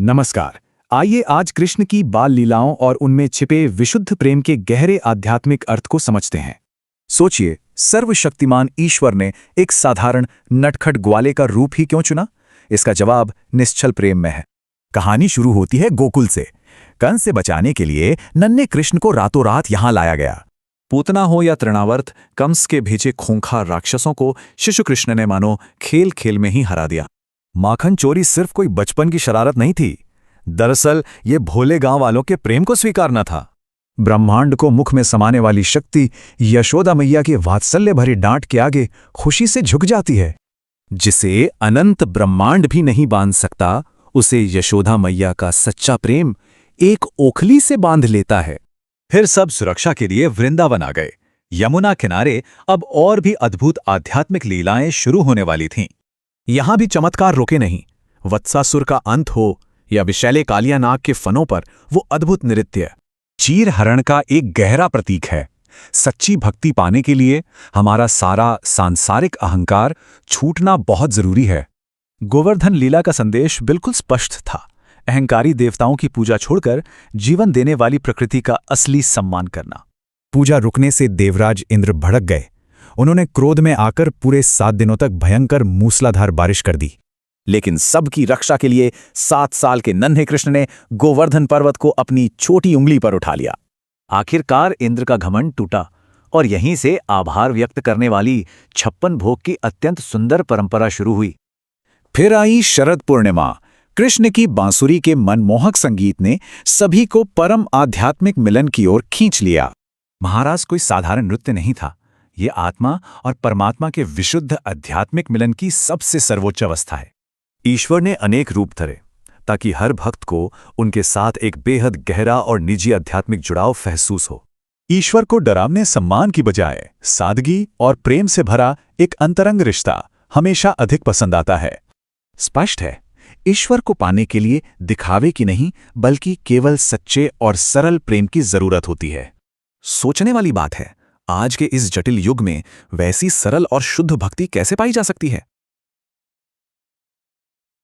नमस्कार। आइए आज कृष्ण की बाल लीलाओं और उनमें छिपे विशुद्ध प्रेम के गहरे आध्यात्मिक अर्थ को समझते हैं। सोचिए, सर्वशक्तिमान ईश्वर ने एक साधारण नटखट ग्वाले का रूप ही क्यों चुना? इसका जवाब निश्चल प्रेम में है। कहानी शुरू होती है गोकुल से। कंस से बचाने के लिए नन्हे कृष्ण को रातों रात यहां लाया गया। पूतना हो या तृणावर्त, कंस के भेजे खूंखार राक्षसों को शिशु कृष्ण ने मानो खेल खेल में ही हरा दिया। माखन चोरी सिर्फ कोई बचपन की शरारत नहीं थी। दरअसल ये भोले गांव वालों के प्रेम को स्वीकारना था। ब्रह्मांड को मुख में समाने वाली शक्ति यशोदा मैया की वात्सल्य भरी डांट के आगे खुशी से झुक जाती है। जिसे अनंत ब्रह्मांड भी नहीं बांध सकता, उसे यशोदा मैया का सच्चा प्रेम एक ओखली से बांध लेता है। फिर सब सुरक्षा के लिए वृंदावन आ गए। यमुना किनारे अब और भी अद्भुत आध्यात्मिक लीलाएं शुरू होने वाली थीं। यहां भी चमत्कार रुके नहीं। वत्सासुर का अंत हो या विशैले कालिया नाग के फनों पर वो अद्भुत नृत्य चीर हरण का एक गहरा प्रतीक है। सच्ची भक्ति पाने के लिए हमारा सारा सांसारिक अहंकार छूटना बहुत जरूरी है। गोवर्धन लीला का संदेश बिल्कुल स्पष्ट था। अहंकारी देवताओं की पूजा छोड़कर जीवन देने वाली प्रकृति का असली सम्मान करना। पूजा रुकने से देवराज इंद्र भड़क गए। उन्होंने क्रोध में आकर पूरे 7 दिनों तक भयंकर मूसलाधार बारिश कर दी। लेकिन सबकी रक्षा के लिए 7 साल के नन्हे कृष्ण ने गोवर्धन पर्वत को अपनी छोटी उंगली पर उठा लिया। आखिरकार इंद्र का घमंड टूटा और यहीं से आभार व्यक्त करने वाली 56 भोग की अत्यंत सुंदर परंपरा शुरू हुई। फिर आई शरद पूर्णिमा। कृष्ण की बांसुरी के मनमोहक संगीत ने सभी को परम आध्यात्मिक मिलन की ओर खींच लिया। महाराज कोई साधारण नृत्य नहीं था। ये आत्मा और परमात्मा के विशुद्ध आध्यात्मिक मिलन की सबसे सर्वोच्च अवस्था है। ईश्वर ने अनेक रूप धरे ताकि हर भक्त को उनके साथ एक बेहद गहरा और निजी आध्यात्मिक जुड़ाव महसूस हो। ईश्वर को डरावने सम्मान की बजाय सादगी और प्रेम से भरा एक अंतरंग रिश्ता हमेशा अधिक पसंद आता है। स्पष्ट है, ईश्वर को पाने के लिए दिखावे की नहीं बल्कि केवल सच्चे और सरल प्रेम की जरूरत होती है। सोचने वाली बात है, आज के इस जटिल युग में वैसी सरल और शुद्ध भक्ति कैसे पाई जा सकती है?